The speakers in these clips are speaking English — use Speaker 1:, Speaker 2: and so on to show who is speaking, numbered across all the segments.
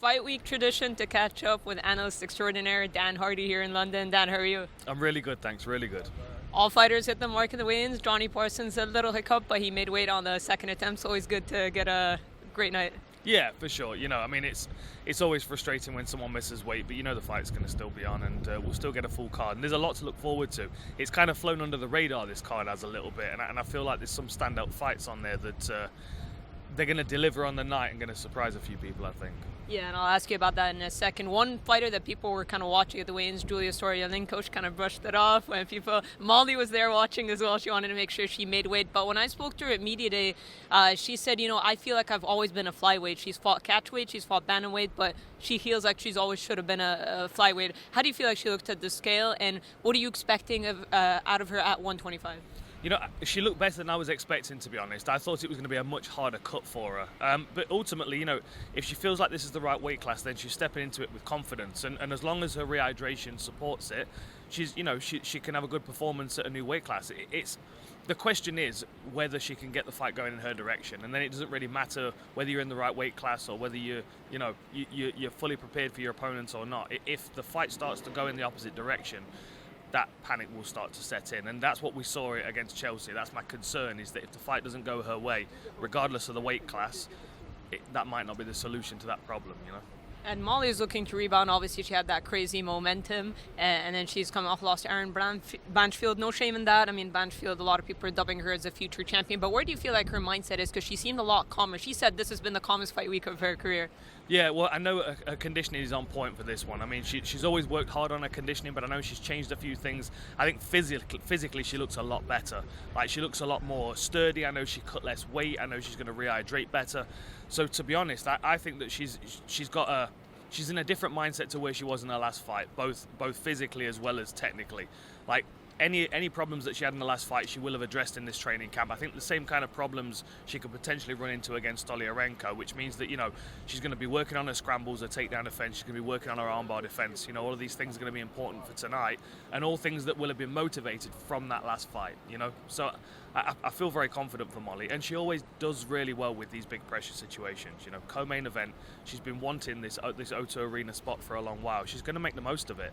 Speaker 1: fight week tradition to catch up with analyst extraordinaire Dan Hardy here in London. Dan, how are you?
Speaker 2: I'm really good, thanks. Really good.
Speaker 1: All fighters hit the mark in the weigh-ins. Johnny Parsons a little hiccup, but he made weight on the second attempt. It's always good to get a great night.
Speaker 2: Yeah, for sure. It's always frustrating when someone misses weight, but the fight's going to still be on, and we'll still get a full card. And there's a lot to look forward to. It's kind of flown under the radar, this card has a little bit, and I feel like there's some standout fights on there that they're going to deliver on the night and going to surprise a few people, I think.
Speaker 1: Yeah, and I'll ask you about that in a second. One fighter that people were kind of watching at the weigh-ins, Julia Storyalenko, kind of brushed it off. When Molly was there watching as well. She wanted to make sure she made weight. But when I spoke to her at media day, she said, I feel like I've always been a flyweight. She's fought catchweight, she's fought bantamweight, but she feels like she's always should have been a flyweight. How do you feel like she looked at the scale, and what are you expecting out of her at 125?
Speaker 2: She looked better than I was expecting, to be honest. I thought it was going to be a much harder cut for her. But ultimately, if she feels like this is the right weight class, then she's stepping into it with confidence. And as long as her rehydration supports it, she can have a good performance at a new weight class. The question is whether she can get the fight going in her direction. And then it doesn't really matter whether you're in the right weight class or whether you're fully prepared for your opponents or not. If the fight starts to go in the opposite direction, that panic will start to set in, and that's what we saw against Chelsea. That's my concern, is that if the fight doesn't go her way, regardless of the weight class, that might not be the solution to that problem,
Speaker 1: And Molly is looking to rebound. Obviously, she had that crazy momentum, and then she's coming off loss to Aaron Banfield. No shame in that. I mean, Banfield, a lot of people are dubbing her as a future champion. But where do you feel like her mindset is? Because she seemed a lot calmer. She said this has been the calmest fight week of her career.
Speaker 2: Yeah, well, I know her conditioning is on point for this one. I mean, she's always worked hard on her conditioning, but I know she's changed a few things. I think physically she looks a lot better. Like, she looks a lot more sturdy. I know she cut less weight. I know she's going to rehydrate better. So, to be honest, I think that she's in a different mindset to where she was in her last fight, both physically as well as technically. Like, any problems that she had in the last fight, she will have addressed in this training camp. I think the same kind of problems she could potentially run into against Stollurenko, which means that, she's going to be working on her scrambles, her takedown defense, she's going to be working on her armbar defense. All of these things are going to be important for tonight, and all things that will have been motivated from that last fight, So I feel very confident for Molly, and she always does really well with these big pressure situations. Co-main event, she's been wanting this O2 Arena spot for a long while. She's going to make the most of it.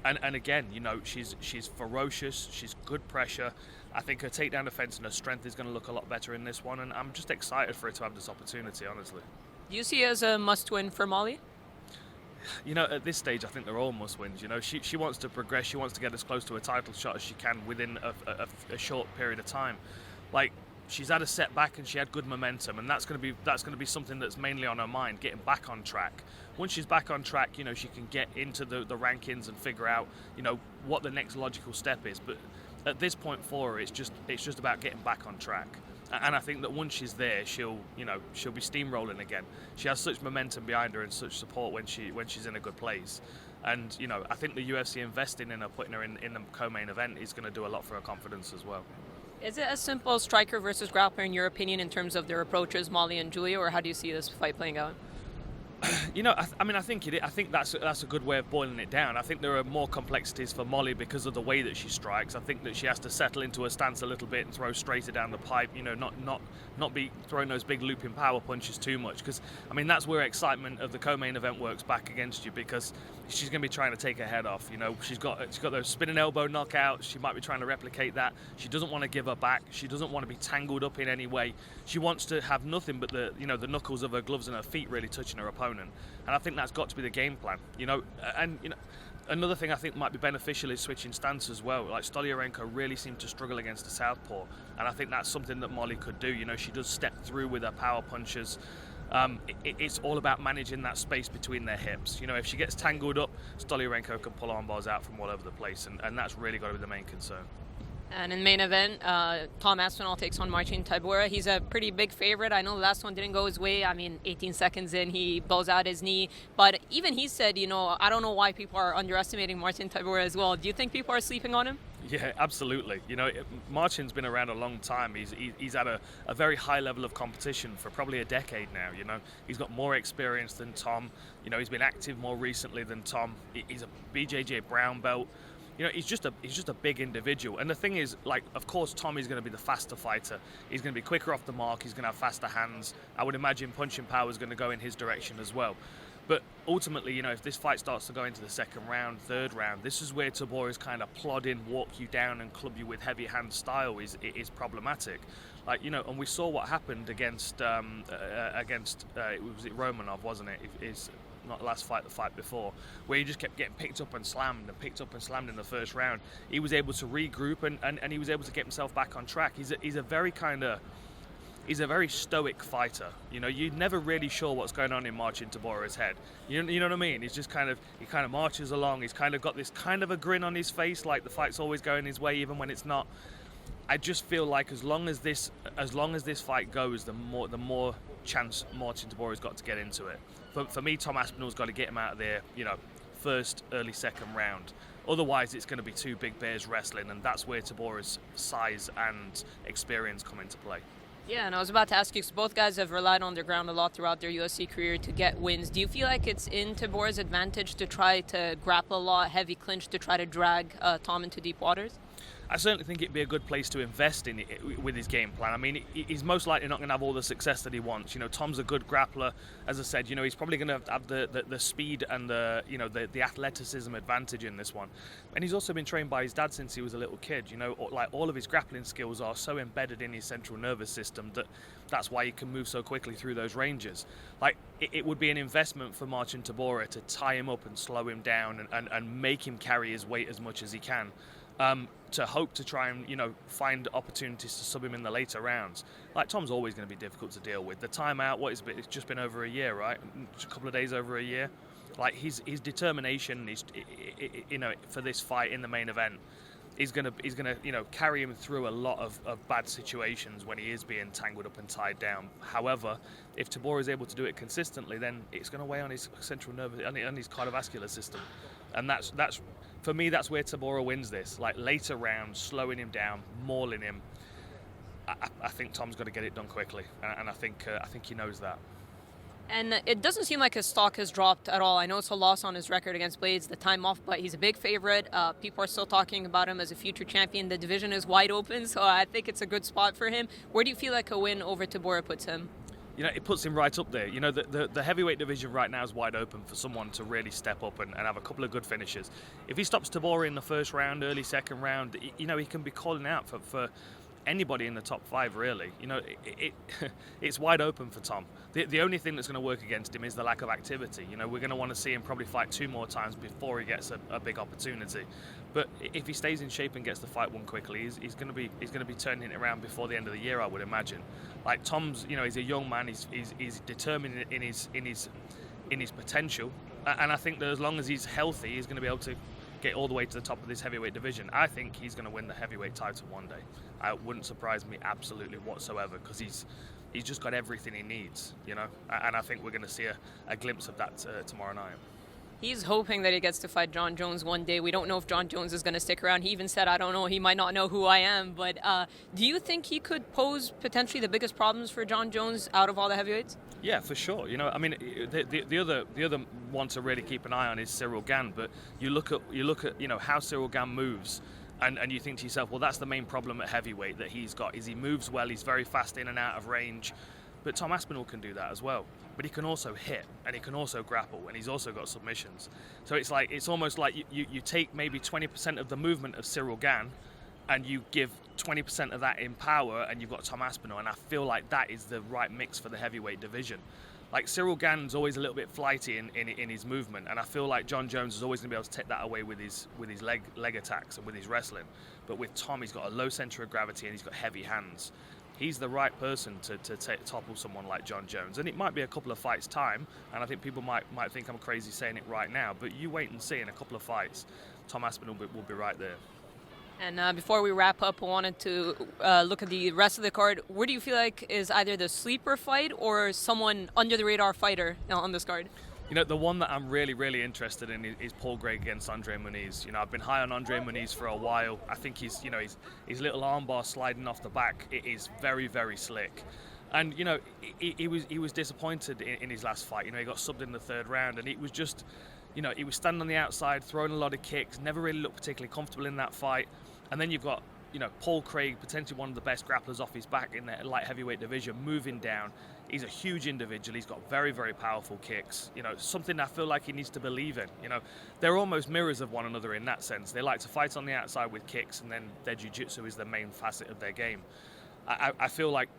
Speaker 2: And again, she's ferocious, she's good pressure. I think her takedown defense and her strength is going to look a lot better in this one, and I'm just excited for her to have this opportunity, honestly.
Speaker 1: Do you see it as a must-win for Molly?
Speaker 2: At this stage, I think they're all must-wins. She wants to progress, she wants to get as close to a title shot as she can within a short period of time. Like, she's had a setback and she had good momentum, and that's going to be something that's mainly on her mind, getting back on track. Once she's back on track, she can get into the rankings and figure out, what the next logical step is. But at this point for her, it's just about getting back on track. And I think that once she's there, she'll be steamrolling again. She has such momentum behind her and such support when she's in a good place. And I think the UFC investing in her, putting her in the co-main event, is going to do a lot for her confidence as well.
Speaker 1: Is it as simple as striker versus grappler in your opinion in terms of their approaches, Molly and Julia, or how do you see this fight playing out?
Speaker 2: I think that's a good way of boiling it down. I think there are more complexities for Molly because of the way that she strikes. I think that she has to settle into her stance a little bit and throw straighter down the pipe. Not be throwing those big looping power punches too much. Because that's where excitement of the co-main event works back against you, because she's going to be trying to take her head off. She's got those spinning elbow knockouts. She might be trying to replicate that. She doesn't want to give her back. She doesn't want to be tangled up in any way. She wants to have nothing but the knuckles of her gloves and her feet really touching her opponent. And I think that's got to be the game plan, Another thing I think might be beneficial is switching stance as well. Like, Stollurenko really seemed to struggle against the southpaw, and I think that's something that Molly could do. She does step through with her power punches. It's all about managing that space between their hips. If she gets tangled up, Stollurenko can pull arm bars out from all over the place, and that's really got to be the main concern.
Speaker 1: And in the main event, Tom Aspinall takes on Marcin Tybura. He's a pretty big favorite. I know the last one didn't go his way. 18 seconds in, he blows out his knee. But even he said, I don't know why people are underestimating Marcin Tybura as well. Do you think people are sleeping on him?
Speaker 2: Yeah, absolutely. Marcin's been around a long time. He's at a very high level of competition for probably a decade now. He's got more experience than Tom. He's been active more recently than Tom. He's a BJJ brown belt. He's just a big individual. And the thing is, of course, Tom is going to be the faster fighter. He's going to be quicker off the mark. He's going to have faster hands. I would imagine punching power is going to go in his direction as well. But ultimately, if this fight starts to go into the second round, third round, this is where Tyburas kind of plod in, walk you down, and club you with heavy hand style is problematic. And we saw what happened against was it Romanov, wasn't it? It's not the last fight, the fight before, where he just kept getting picked up and slammed in the first round. He was able to regroup and he was able to get himself back on track. He's a very stoic fighter. You're never really sure what's going on in Marcin Tybura's head. You know what I mean? He's just he kind of marches along. He's kind of got this kind of a grin on his face, like the fight's always going his way, even when it's not. I just feel like as long as this fight goes, the more chance Marcin Tybura's got to get into it. For me, Tom Aspinall's got to get him out of there, first, early second round. Otherwise, it's going to be two big bears wrestling, and that's where Tybura's size and experience come into play.
Speaker 1: Yeah, and I was about to ask you, because both guys have relied on their ground a lot throughout their UFC career to get wins. Do you feel like it's in Tybura's advantage to try to grapple a lot, heavy clinch, to try to drag Tom into deep waters?
Speaker 2: I certainly think it'd be a good place to invest in it with his game plan. I mean, he's most likely not going to have all the success that he wants. Tom's a good grappler. As I said, he's probably going to have the speed and the athleticism advantage in this one. And he's also been trained by his dad since he was a little kid. All of his grappling skills are so embedded in his central nervous system that's why he can move so quickly through those ranges. It would be an investment for Marcin Tybura to tie him up and slow him down and make him carry his weight as much as he can. To hope to try and find opportunities to sub him in the later rounds. Tom's always going to be difficult to deal with. The timeout, it's just been over a year, right? Just a couple of days over a year. His determination, for this fight in the main event, is going to carry him through a lot of bad situations when he is being tangled up and tied down. However, if Tybura is able to do it consistently, then it's going to weigh on his central nervous and his cardiovascular system, and that's. For me, that's where Tybura wins this. Later rounds, slowing him down, mauling him. I think Tom's got to get it done quickly, and I think he knows that.
Speaker 1: And it doesn't seem like his stock has dropped at all. I know it's a loss on his record against Blades, the time off, but he's a big favorite. People are still talking about him as a future champion. The division is wide open, so I think it's a good spot for him. Where do you feel like a win over Tybura puts him?
Speaker 2: It puts him right up there. The heavyweight division right now is wide open for someone to really step up and have a couple of good finishes. If he stops Tybura in the first round, early second round, he can be calling out for anybody in the top five, really. It's wide open for Tom. The only thing that's going to work against him is the lack of activity. We're going to want to see him probably fight two more times before he gets a big opportunity. But if he stays in shape and gets the fight won quickly, he's going to be turning it around before the end of the year, I would imagine. Tom's, he's a young man. He's determined in his potential, and I think that as long as he's healthy, he's going to be able to get all the way to the top of this heavyweight division. I think he's going to win the heavyweight title one day. It wouldn't surprise me absolutely whatsoever, because he's just got everything he needs, and I think we're going to see a glimpse of that tomorrow night.
Speaker 1: He's hoping that he gets to fight Jon Jones one day. We don't know if Jon Jones is going to stick around. He even said, I don't know, he might not know who I am. But do you think he could pose potentially the biggest problems for Jon Jones out of all the heavyweights?
Speaker 2: Yeah, for sure. The other one to really keep an eye on is Ciryl Gane. But you look at how Ciryl Gane moves, and you think to yourself, well, that's the main problem at heavyweight that he's got. Is he moves well, he's very fast in and out of range. But Tom Aspinall can do that as well. But he can also hit, and he can also grapple, and he's also got submissions. So it's almost like you take maybe 20% of the movement of Ciryl Gane, and you give 20% of that in power, and you've got Tom Aspinall. And I feel like that is the right mix for the heavyweight division. Ciryl Gane's always a little bit flighty in his movement, and I feel like Jon Jones is always going to be able to take that away with his leg attacks and with his wrestling. But with Tom, he's got a low center of gravity, and he's got heavy hands. He's the right person to topple someone like Jon Jones. And it might be a couple of fights' time, and I think people might think I'm crazy saying it right now, but you wait and see. In a couple of fights, Tom Aspinall will be right there.
Speaker 1: And before we wrap up, I wanted to look at the rest of the card. Where do you feel like is either the sleeper fight or someone under-the-radar fighter on this card?
Speaker 2: The one that I'm really, really interested in is Paul Gregg against Andre Muniz. I've been high on Andre Muniz for a while. I think his little armbar sliding off the back, it is very, very slick. And, he was disappointed in his last fight. He got subbed in the third round, and it was just, he was standing on the outside, throwing a lot of kicks, never really looked particularly comfortable in that fight. And then you've got, Paul Craig, potentially one of the best grapplers off his back in the light heavyweight division, moving down. He's a huge individual. He's got very, very powerful kicks. You know, something I feel like he needs to believe in. You know, they're almost mirrors of one another in that sense. They like to fight on the outside with kicks, and then their jiu-jitsu is the main facet of their game. I feel like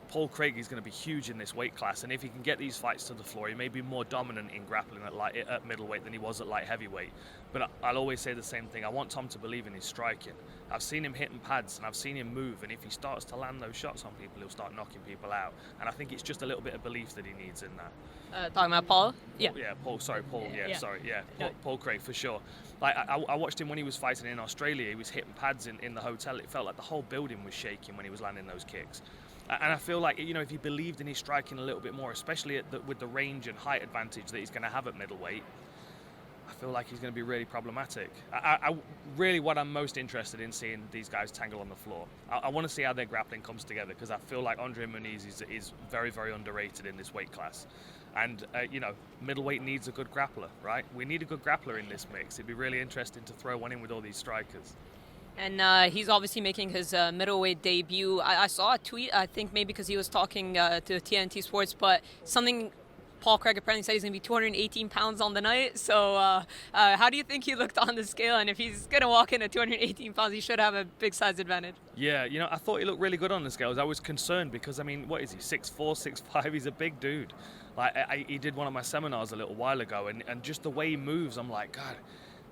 Speaker 2: Paul Craig is going to be huge in this weight class, and if he can get these fights to the floor, he may be more dominant in grappling at middleweight than he was at light heavyweight. But I'll always say the same thing. I want Tom to believe in his striking. I've seen him hitting pads, and I've seen him move, and if he starts to land those shots on people, he'll start knocking people out. And I think it's just a little bit of belief that he needs in that.
Speaker 1: Talking about Paul? Yeah.
Speaker 2: Yeah, Paul. Sorry, Paul. Yeah, sorry. Yeah, Paul Craig, for sure. Like I watched him when he was fighting in Australia. He was hitting pads in the hotel. It felt like the whole building was shaking when he was landing those kicks. And I feel like, you know, if he believed in his striking a little bit more, especially with the range and height advantage that he's going to have at middleweight, I feel like he's going to be really problematic. Really, what I'm most interested in seeing these guys tangle on the floor. I want to see how their grappling comes together, because I feel like Andre Muniz is very, very underrated in this weight class. And, you know, middleweight needs a good grappler, right? We need a good grappler in this mix. It'd be really interesting to throw one in with all these strikers.
Speaker 1: And he's obviously making his middleweight debut. I saw a tweet, I think maybe because he was talking to TNT Sports, but something Paul Craig apparently said he's going to be 218 pounds on the night. So how do you think he looked on the scale? And if he's going to walk in at 218 pounds, he should have a big size advantage.
Speaker 2: Yeah, you know, I thought he looked really good on the scales. I was concerned because, I mean, what is he, 6'4", 6'5"? He's a big dude. Like he did one of my seminars a little while ago, and just the way he moves, I'm like, God,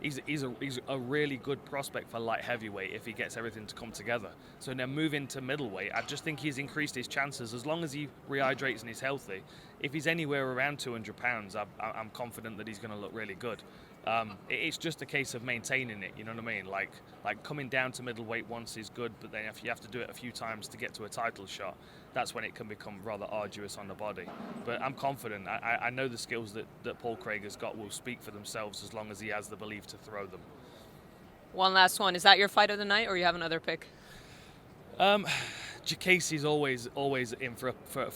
Speaker 2: he's a really good prospect for light heavyweight if he gets everything to come together. So now moving to middleweight, I just think he's increased his chances as long as he rehydrates and he's healthy. If he's anywhere around 200 pounds, I'm confident that he's going to look really good. It's just a case of maintaining it, you know what I mean? Like coming down to middleweight once is good, but then if you have to do it a few times to get to a title shot, that's when it can become rather arduous on the body. But I'm confident. I know the skills that Paul Craig has got will speak for themselves as long as he has the belief to throw them.
Speaker 1: One last one. Is that your fight of the night, or you have another pick?
Speaker 2: Casey's always in for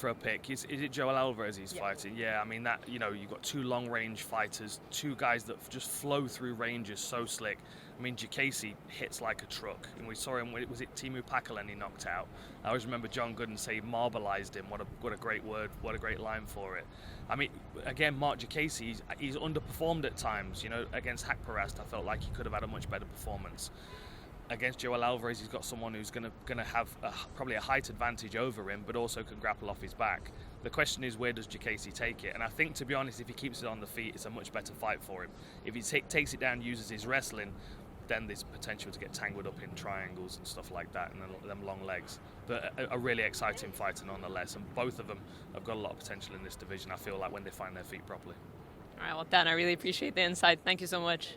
Speaker 2: a pick. Is it Joel Alvarez he's fighting? Yeah, I mean, that, you know, you've got two long range fighters, two guys that just flow through ranges so slick. I mean, Casey hits like a truck, and we saw him. Was it Timu Pakalen he knocked out? I always remember John Gooden say he marbleized him. What a great word! What a great line for it. I mean, again, Mark Casey, he's underperformed at times. You know, against Hakparast, I felt like he could have had a much better performance. Against Joel Alvarez, he's got someone who's going to have probably a height advantage over him, but also can grapple off his back. The question is, where does Casey take it? And I think, to be honest, if he keeps it on the feet, it's a much better fight for him. If he takes it down, uses his wrestling, then there's potential to get tangled up in triangles and stuff like that, and them long legs. But a really exciting fight nonetheless, and both of them have got a lot of potential in this division, I feel like, when they find their feet properly.
Speaker 1: All right, well, Dan, I really appreciate the insight. Thank you so much.